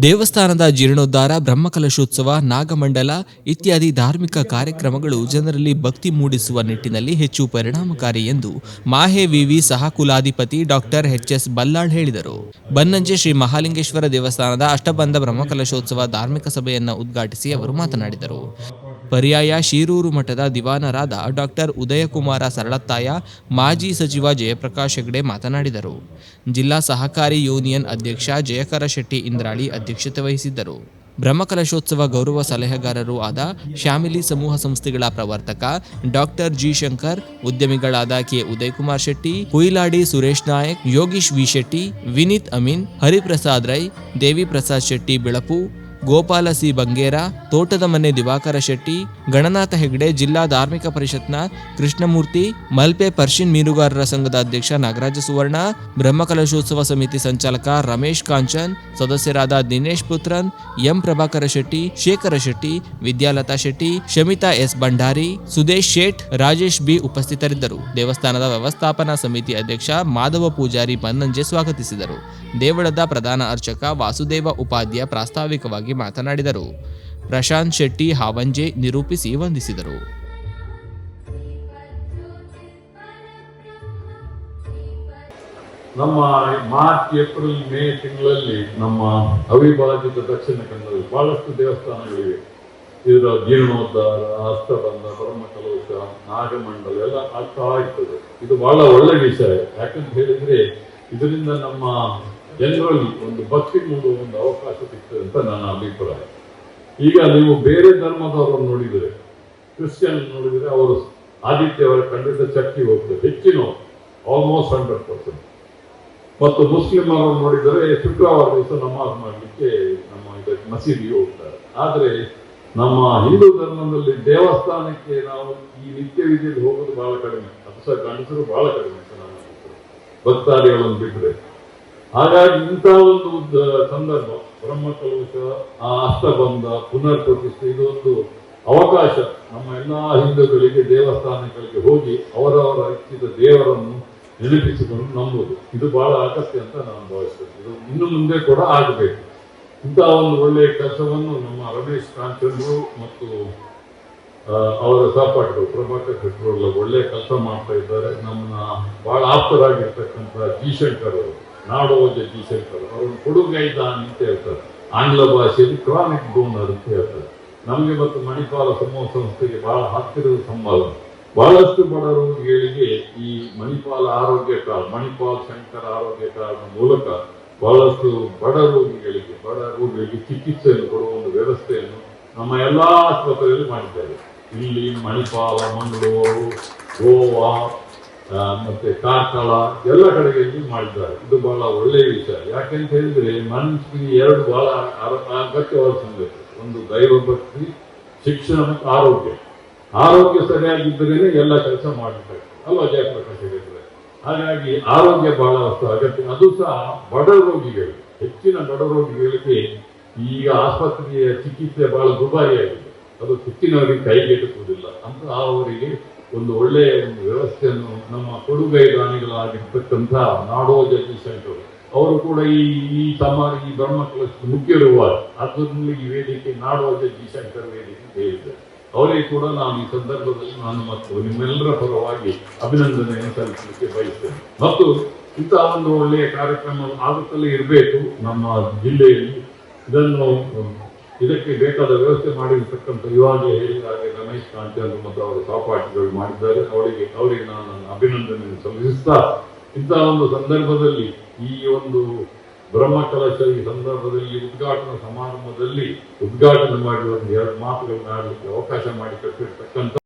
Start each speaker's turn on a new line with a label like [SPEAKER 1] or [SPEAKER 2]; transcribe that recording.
[SPEAKER 1] ದೇವಸ್ಥಾನದ ಜೀರ್ಣೋದ್ಧಾರ, ಬ್ರಹ್ಮಕಲಶೋತ್ಸವ, ನಾಗಮಂಡಲ ಇತ್ಯಾದಿ ಧಾರ್ಮಿಕ ಕಾರ್ಯಕ್ರಮಗಳು ಜನರಲ್ಲಿ ಭಕ್ತಿ ಮೂಡಿಸುವ ನಿಟ್ಟಿನಲ್ಲಿ ಹೆಚ್ಚು ಪರಿಣಾಮಕಾರಿ ಎಂದು ಮಾಹೆ ವಿವಿ ಸಹ ಕುಲಾಧಿಪತಿ ಡಾಕ್ಟರ್ ಎಚ್.ಎಸ್. ಬಲ್ಲಾಳ್ ಹೇಳಿದರು. ಬನ್ನಂಜೆ ಶ್ರೀ ಮಹಾಲಿಂಗೇಶ್ವರ ದೇವಸ್ಥಾನದ ಅಷ್ಟಬಂಧ ಬ್ರಹ್ಮಕಲಶೋತ್ಸವ ಧಾರ್ಮಿಕ ಸಭೆಯನ್ನು ಉದ್ಘಾಟಿಸಿ ಅವರು ಮಾತನಾಡಿದರು. ಪರ್ಯಾಯ ಶೀರೂರು ಮಠದ ದಿವಾನರಾದ ಡಾಕ್ಟರ್ ಉದಯಕುಮಾರ ಸರಳತ್ತಾಯ, ಮಾಜಿ ಸಚಿವ ಜಯಪ್ರಕಾಶ್ ಹೆಗಡೆ ಮಾತನಾಡಿದರು. ಜಿಲ್ಲಾ ಸಹಕಾರಿ ಯೂನಿಯನ್ ಅಧ್ಯಕ್ಷ ಜಯಕರ ಶೆಟ್ಟಿ ಇಂದ್ರಾಳಿ ಅಧ್ಯಕ್ಷತೆ ವಹಿಸಿದ್ದರು. ಬ್ರಹ್ಮಕಲಶೋತ್ಸವ ಗೌರವ ಸಲಹೆಗಾರರು ಆದ ಶ್ಯಾಮಿಲಿ ಸಮೂಹ ಸಂಸ್ಥೆಗಳ ಪ್ರವರ್ತಕ ಡಾಕ್ಟರ್ ಜಿ ಶಂಕರ್, ಉದ್ಯಮಿಗಳಾದ K Udayakumar Shetty, Kuyiladi Suresh Nayak, Yogish V Shetty, Vineeth Amin, Hariprasad Rai, Devi Prasad Shetty Belapu, Gopala C Bangera, ತೋಟದ ಮನೆ ದಿವಾಕರ ಶೆಟ್ಟಿ, ಗಣನಾಥ ಹೆಗಡೆ, ಜಿಲ್ಲಾ ಧಾರ್ಮಿಕ ಪರಿಷತ್ನ ಕೃಷ್ಣಮೂರ್ತಿ, ಮಲ್ಪೆ ಪರ್ಷಿಯನ್ ಮೀನುಗಾರರ ಸಂಘದ ಅಧ್ಯಕ್ಷ ನಾಗರಾಜ ಸುವರ್ಣ, ಬ್ರಹ್ಮಕಲಶೋತ್ಸವ ಸಮಿತಿ ಸಂಚಾಲಕ ರಮೇಶ್ ಕಾಂಚನ್, ಸದಸ್ಯರಾದ ದಿನೇಶ್ ಪುತ್ರನ್, ಎಂ ಪ್ರಭಾಕರ ಶೆಟ್ಟಿ, ಶೇಖರ ಶೆಟ್ಟಿ, ವಿದ್ಯಾಲತಾ ಶೆಟ್ಟಿ, ಶಮಿತಾ ಎಸ್ ಭಂಡಾರಿ, ಸುದೇಶ್ ಶೇಟ್, ರಾಜೇಶ್ ಬಿ ಉಪಸ್ಥಿತರಿದ್ದರು. ದೇವಸ್ಥಾನದ ವ್ಯವಸ್ಥಾಪನಾ ಸಮಿತಿ ಅಧ್ಯಕ್ಷ ಮಾಧವ ಪೂಜಾರಿ ಬನ್ನಂಜೆ ಸ್ವಾಗತಿಸಿದರು. ದೇವಳದ ಪ್ರಧಾನ ಅರ್ಚಕ ವಾಸುದೇವ ಉಪಾಧ್ಯ ಪ್ರಾಸ್ತಾವಿಕವಾಗಿ ಮಾತನಾಡಿದರು. ಪ್ರಶಾಂತ್ ಶೆಟ್ಟಿ ಹಾವಂಜೆ ನಿರೂಪಿಸಿ ವಂದಿಸಿದರು.
[SPEAKER 2] ನಮ್ಮ ಮಾರ್ಚ್, ಏಪ್ರಿಲ್, ಮೇ ತಿಂಗಳಲ್ಲಿ ನಮ್ಮ ಅವಿಭಾಜಿತ ದಕ್ಷಿಣ ಕನ್ನಡದಲ್ಲಿ ಬಹಳಷ್ಟು ದೇವಸ್ಥಾನಗಳಿವೆ. ಇದರ ಜೀರ್ಣೋದ್ಧಾರ, ಅಷ್ಟಬಂಧ, ಬ್ರಹ್ಮಕಲಶ, ನಾಗಮಂಡಲ ಎಲ್ಲ ಆಗ್ತಾ ಇರ್ತದೆ. ಇದು ಬಹಳ ಒಳ್ಳೆ ವಿಷಯ. ಯಾಕಂತ ಹೇಳಿದ್ರೆ ಇದರಿಂದ ನಮ್ಮ ಜನರಲ್ಲಿ ಒಂದು ಭಕ್ತಿ ಮೂಡುವ ಒಂದು ಅವಕಾಶ ಸಿಗ್ತದೆ ಅಂತ ನನ್ನ ಅಭಿಪ್ರಾಯ. ಈಗ ನೀವು ಬೇರೆ ಧರ್ಮದವರನ್ನು ನೋಡಿದರೆ, ಕ್ರಿಶ್ಚಿಯನ್ ನೋಡಿದರೆ ಅವರು ಆದಿತ್ಯವಾರ ಖಂಡಿತ ಚರ್ಚಿಗೆ ಹೋಗ್ತಾರೆ, ಹೆಚ್ಚಿನವರು ಆಲ್ಮೋಸ್ಟ್ 100%. ಮತ್ತು ಮುಸ್ಲಿಮರನ್ನು ನೋಡಿದರೆ ಶುಕ್ರವಾರ ದಿವಸ ನಮಾಜ್ ಮಾಡಲಿಕ್ಕೆ ನಮ್ಮ ಇದಕ್ಕೆ ಮಸೀದಿಗೆ ಹೋಗ್ತಾರೆ. ಆದರೆ ನಮ್ಮ ಹಿಂದೂ ಧರ್ಮದಲ್ಲಿ ದೇವಸ್ಥಾನಕ್ಕೆ ನಾವು ಈ ನಿತ್ಯ ವಿಧಿಯಲ್ಲಿ ಹೋಗೋದು ಬಹಳ ಕಡಿಮೆ. ಅದು ಸಹ ಗಂಡಸರು ಬಹಳ ಕಡಿಮೆ ಭಕ್ತಾದಿಗಳನ್ನು ಬಿಟ್ಟರೆ. ಹಾಗಾಗಿ ಇಂಥ ಒಂದು ಸಂದರ್ಭ, ಬ್ರಹ್ಮಕಲಶ, ಅಷ್ಟಬಂಧ, ಪುನರ್ ಪ್ರತಿಷ್ಠೆ, ಇದೊಂದು ಅವಕಾಶ ನಮ್ಮ ಎಲ್ಲಾ ಹಿಂದೂಗಳಿಗೆ ದೇವಸ್ಥಾನಗಳಿಗೆ ಹೋಗಿ ಅವರವರ ಇಚ್ಛಿತ ದೇವರನ್ನು ನೆನಪಿಸಿಕೊಂಡು ನಂಬುದು ಇದು ಬಹಳ ಅಗತ್ಯ ಅಂತ ನಾನು ಭಾವಿಸ್ತೇನೆ. ಇದು ಇನ್ನು ಮುಂದೆ ಕೂಡ ಆಗಬೇಕು. ಇಂತಹ ಒಂದು ಒಳ್ಳೆಯ ಕೆಲಸವನ್ನು ನಮ್ಮ ರಮೇಶ್ ಕಾಂಚಂದ್ರು ಮತ್ತು ಅವರ ಸಹಪಾಠಿಗಳು ಪ್ರಭಾಕರ್ ಶೆಟ್ಟರು ಒಳ್ಳೆಯ ಕೆಲಸ ಮಾಡ್ತಾ ಇದ್ದಾರೆ. ನಮ್ಮನ್ನ ಬಹಳ ಆಪ್ತರಾಗಿರ್ತಕ್ಕಂಥ ಜಿ ಶಂಕರ್ ಅವರು, ನಾಡೋಜ ಜಿ ಶಂಕರ್ ಅವರು ಕೊಡುಗೈದಾನಿ ಅಂತ ಹೇಳ್ತಾರೆ, ಆಂಗ್ಲ ಭಾಷೆಯಲ್ಲಿ ಕ್ರಾನಿಕ್ ಡೋನರ್ ಅಂತ ಹೇಳ್ತಾರೆ. ನಮಗೆ ಮತ್ತು ಮಣಿಪಾಲ ಸಮೂಹ ಸಂಸ್ಥೆಗೆ ಬಹಳ ಹತ್ತಿರದ ಸಂಬಂಧ. ಬಹಳಷ್ಟು ಬಡ ರೋಗಿಗಳಿಗೆ ಈ ಮಣಿಪಾಲ ಆರೋಗ್ಯ ಕಾರ್ಡ್, ಮಣಿಪಾಲ್ ಶಂಕರ್ ಆರೋಗ್ಯ ಕಾರ್ಡ್ ಮೂಲಕ ಬಹಳಷ್ಟು ಬಡ ರೋಗಿಗಳಿಗೆ ಚಿಕಿತ್ಸೆಯನ್ನು ಕೊಡುವ ಒಂದು ವ್ಯವಸ್ಥೆಯನ್ನು ನಮ್ಮ ಎಲ್ಲಾ ಆಸ್ಪತ್ರೆಯಲ್ಲಿ ಮಾಡಿದ್ದಾರೆ. ಇಲ್ಲಿ ಮಣಿಪಾಲ, ಮಂಗಳೂರು, ಗೋವಾ ಮತ್ತೆ ಕಾರ್ಕಳ ಎಲ್ಲ ಕಡೆಗಳಲ್ಲಿ ಮಾಡಿದ್ದಾರೆ. ಇದು ಬಹಳ ಒಳ್ಳೆಯ ವಿಷಯ. ಯಾಕೆಂತ ಹೇಳಿದ್ರೆ ಮನುಷ್ಯನಿಗೆ ಎರಡು ಬಹಳ ಅಗತ್ಯವಾದ ಸಂಗತಿ, ಒಂದು ದೈವ ಭಕ್ತಿ, ಶಿಕ್ಷಣ ಮತ್ತು ಆರೋಗ್ಯ. ಆರೋಗ್ಯ ಸರಿಯಾಗಿದ್ದರೇನೆ ಎಲ್ಲ ಕೆಲಸ ಮಾಡಬೇಕು ಅಲ್ವಾ ಜಯಪ್ರಕಾಶ್ ಹೇಳಿದ್ರೆ. ಹಾಗಾಗಿ ಆರೋಗ್ಯ ಬಹಳ ಅಗತ್ಯ. ಅದು ಸಹ ಬಡ ರೋಗಿಗಳು, ಹೆಚ್ಚಿನ ಬಡ ರೋಗಿಗಳಿಗೆ ಈಗ ಆಸ್ಪತ್ರೆಯ ಚಿಕಿತ್ಸೆ ಬಹಳ ದುಬಾರಿಯಾಗಿದೆ. ಅದು ಹೆಚ್ಚಿನವರಿಗೆ ಕೈಗೆಟುಕುವುದಿಲ್ಲ ಅಂತ ಅವರಿಗೆ ಒಂದು ಒಳ್ಳೆಯ ಒಂದು ವ್ಯವಸ್ಥೆಯನ್ನು ನಮ್ಮ ಕೊಡುಗೈ ದಾನಿಗಳಾಗಿರ್ತಕ್ಕಂಥ ನಾಡೋಜ ಜಿ ಶಂಕರ್ ಅವರು ಕೂಡ ಈ ಬ್ರಹ್ಮಕಲಶದ ಮುಖ್ಯ ರೂವಾರಿ. ಅದರಲ್ಲಿ ಈ ವೇದಿಕೆ ನಾಡೋಜ ಜಿ ಶಂಕರ್ ವೇದಿಕೆ ಹೇಳಿದ್ದಾರೆ. ಅವರಿಗೆ ಕೂಡ ನಾನು ಈ ಸಂದರ್ಭದಲ್ಲಿ ನಾನು ಮತ್ತು ನಿಮ್ಮೆಲ್ಲರ ಪರವಾಗಿ ಅಭಿನಂದನೆಯನ್ನು ಸಲ್ಲಿಸಲಿಕ್ಕೆ ಬಯಸ್ತೇನೆ. ಮತ್ತು ಇಂತಹ ಒಂದು ಒಳ್ಳೆಯ ಕಾರ್ಯಕ್ರಮ ಆಗುತ್ತಲೇ ಇರಬೇಕು ನಮ್ಮ ಜಿಲ್ಲೆಯಲ್ಲಿ. ಇದಕ್ಕೆ ಬೇಕಾದ ವ್ಯವಸ್ಥೆ ಮಾಡಿರ್ತಕ್ಕಂಥ ಇವಾಗಲೇ ಹೇಳಿದ ಹಾಗೆ ರಮೇಶ್ ಕಾಂಚನ್ ಮತ್ತು ಅವರ ಸಹಪಾಠಿಗಳು ಮಾಡಿದ್ದಾರೆ. ಅವರಿಗೆ ನಾನು ಅಭಿನಂದನೆಯನ್ನು ಸಲ್ಲಿಸ್ತಾ, ಇಂತಹ ಒಂದು ಸಂದರ್ಭದಲ್ಲಿ ಈ ಒಂದು ಬ್ರಹ್ಮಕಲಶ ಈ ಸಂದರ್ಭದಲ್ಲಿ ಉದ್ಘಾಟನಾ ಸಮಾರಂಭದಲ್ಲಿ ಉದ್ಘಾಟನೆ ಮಾಡಿ ಒಂದು ಎರಡು ಮಾತುಗಳನ್ನ ಆಡಲಿಕ್ಕೆ ಅವಕಾಶ ಮಾಡಿಕೊಟ್ಟಿರ್ತಕ್ಕಂಥ